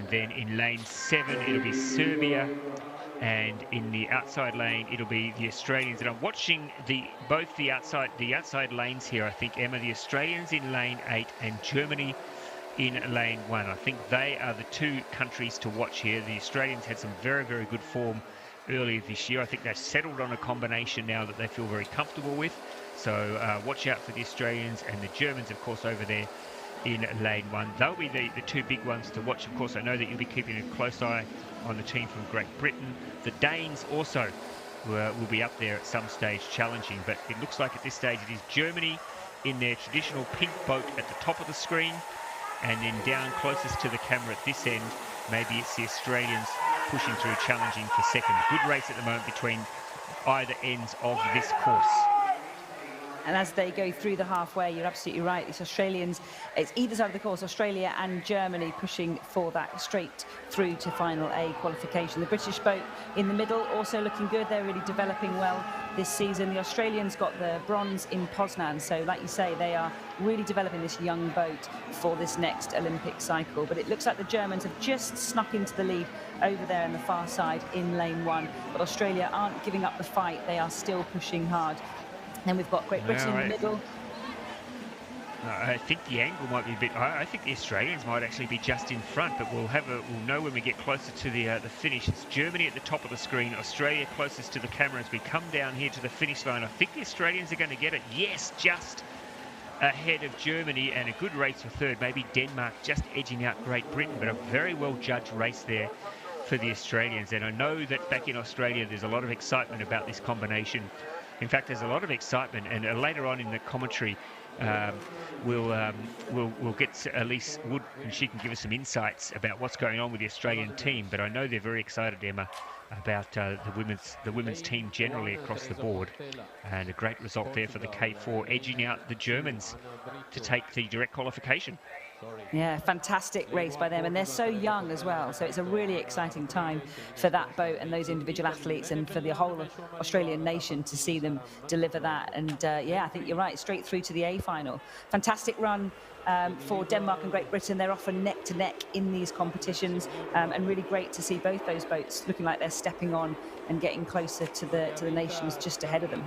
And then in lane 7, it'll be Serbia. And in the outside lane, it'll be the Australians. And I'm watching both the outside lanes here. I think, Emma, the Australians in lane 8 and Germany in lane 1. I think they are the two countries to watch here. The Australians had some very, very good form earlier this year. I think they've settled on a combination now that they feel very comfortable with. So watch out for the Australians, and the Germans, of course, over there in lane 1. They'll be the two big ones to watch. Of course, I know that you'll be keeping a close eye on the team from Great Britain. The Danes also will be up there at some stage challenging, but it looks like at this stage it is Germany in their traditional pink boat at the top of the screen, and then down closest to the camera at this end, maybe it's the Australians pushing through, challenging for second. Good race at the moment between either ends of this course. And as they go through the halfway, you're absolutely right. These Australians, it's either side of the course, Australia and Germany pushing for that straight through to final A qualification. The British boat in the middle also looking good. They're really developing well this season. The Australians got the bronze in Poznan. So like you say, they are really developing this young boat for this next Olympic cycle. But it looks like the Germans have just snuck into the lead over there on the far side in lane 1. But Australia aren't giving up the fight. They are still pushing hard. Then we've got Great Britain in the middle. I think the angle might be a bit. I think the Australians might actually be just in front, but we'll know when we get closer to the finish. It's Germany at the top of the screen, Australia closest to the camera as we come down here to the finish line. I think the Australians are going to get it. Yes, just ahead of Germany, and a good race for third. Maybe Denmark just edging out Great Britain, but a very well judged race there for the Australians. And I know that back in Australia, there's a lot of excitement about this combination. In fact, there's a lot of excitement, and later on in the commentary, we'll get Elise Wood, and she can give us some insights about what's going on with the Australian team. But I know they're very excited, Emma, about the women's team generally across the board, and a great result there for the K4, edging out the Germans to take the direct qualification. Yeah, fantastic race by them, and they're so young as well, so it's a really exciting time for that boat and those individual athletes, and for the whole of Australian nation to see them deliver that. And yeah, I think you're right, straight through to the A final. Fantastic run for Denmark and Great Britain. They're often neck to neck in these competitions, and really great to see both those boats looking like they're stepping on and getting closer to the nations just ahead of them.